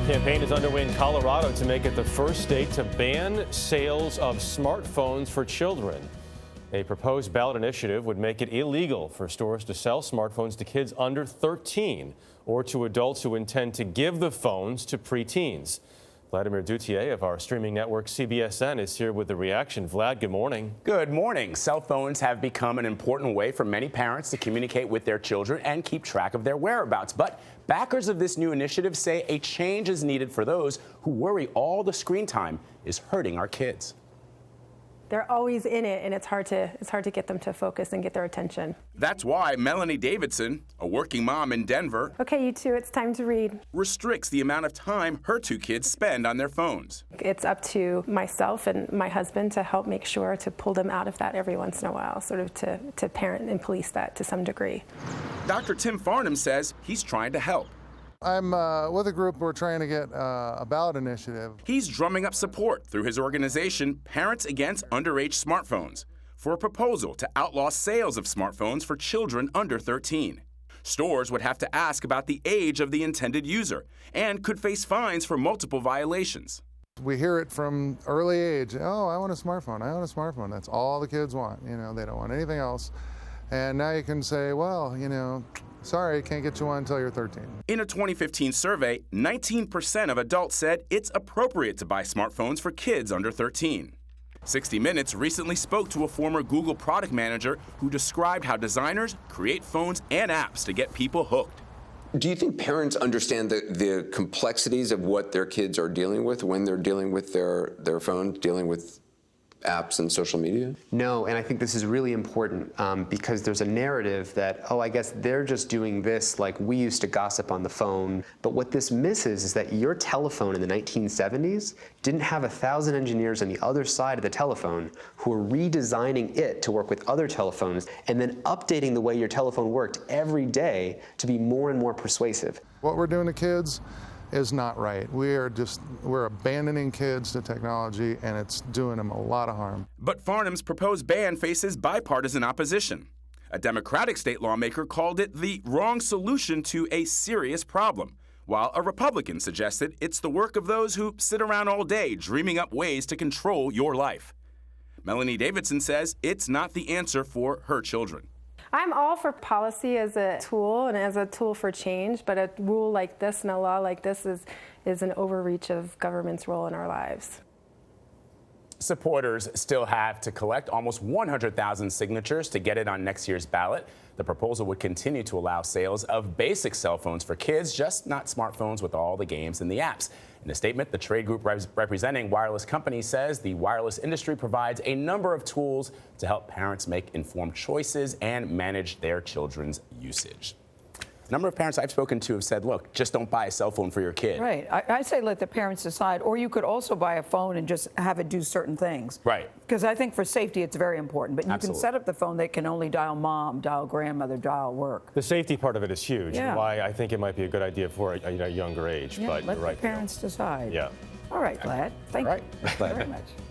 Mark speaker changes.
Speaker 1: Campaign is underway in Colorado to make it the first state to ban sales of smartphones for children. A proposed ballot initiative would make it illegal for stores to sell smartphones to kids under 13 or to adults who intend to give the phones to preteens. Vladimir Duthiers of our streaming network CBSN is here with the reaction. Vlad, good morning.
Speaker 2: Good morning. Cell phones have become an important way for many parents to communicate with their children and keep track of their whereabouts. But backers of this new initiative say a change is needed for those who worry all the screen time is hurting our kids.
Speaker 3: They're always in it, and it's hard to get them to focus and get their attention.
Speaker 2: That's why Melanie Davidson, a working mom in Denver,
Speaker 3: Okay, you two, it's time to read.
Speaker 2: restricts the amount of time her two kids spend on their phones.
Speaker 3: It's up to myself and my husband to help make sure to pull them out of that every once in a while, sort of to parent and police that to some degree.
Speaker 2: Dr. Tim Farnham says he's trying to help.
Speaker 4: I'm with a group. We're trying to get a ballot initiative.
Speaker 2: He's drumming up support through his organization, Parents Against Underage Smartphones, for a proposal to outlaw sales of smartphones for children under 13. Stores would have to ask about the age of the intended user and could face fines for multiple violations.
Speaker 4: We hear it from early age. Oh, I want a smartphone. I want a smartphone. That's all the kids want. You know, they don't want anything else. And now you can say, well, you know, sorry, can't get you one until you're 13.
Speaker 2: In a 2015 survey, 19% of adults said it's appropriate to buy smartphones for kids under 13. 60 Minutes recently spoke to a former Google product manager who described how designers create phones and apps to get people hooked.
Speaker 5: Do you think parents understand the complexities of what their kids are dealing with when they're dealing with their phones, dealing with apps and social media?
Speaker 6: No, and I think this is really important because there's a narrative that, oh, I guess they're just doing this like we used to gossip on the phone. But what this misses is that your telephone in the 1970s didn't have 1,000 engineers on the other side of the telephone who were redesigning it to work with other telephones and then updating the way your telephone worked every day to be more and more persuasive.
Speaker 4: What we're doing to kids is not right. We're abandoning kids to technology, and it's doing them a lot of harm.
Speaker 2: But Farnham's proposed ban faces bipartisan opposition. A Democratic state lawmaker called it the wrong solution to a serious problem, while a Republican suggested it's the work of those who sit around all day dreaming up ways to control your life. Melanie Davidson says it's not the answer for her children.
Speaker 3: I'm all for policy as a tool and as a tool for change, but a rule like this and a law like this is an overreach of government's role in our lives.
Speaker 2: Supporters still have to collect almost 100,000 signatures to get it on next year's ballot. The proposal would continue to allow sales of basic cell phones for kids, just not smartphones with all the games and the apps. In a statement, the trade group representing wireless companies says the wireless industry provides a number of tools to help parents make informed choices and manage their children's usage. A number of parents I've spoken to have said, look, just don't buy a cell phone for your kid.
Speaker 7: Right. I say let the parents decide, or you could also buy a phone and just have it do certain things.
Speaker 2: Right.
Speaker 7: Because I think for safety it's very important. But you
Speaker 2: Absolutely.
Speaker 7: can set up the phone that can only dial mom, dial grandmother, dial work.
Speaker 1: The safety part of it is huge,
Speaker 7: Yeah.
Speaker 1: and why I think it might be a good idea for a younger age.
Speaker 7: Yeah,
Speaker 1: but
Speaker 7: let
Speaker 1: you're right,
Speaker 7: the parents decide.
Speaker 1: Yeah.
Speaker 7: All right, Vlad. Thank
Speaker 1: All right.
Speaker 7: you very much.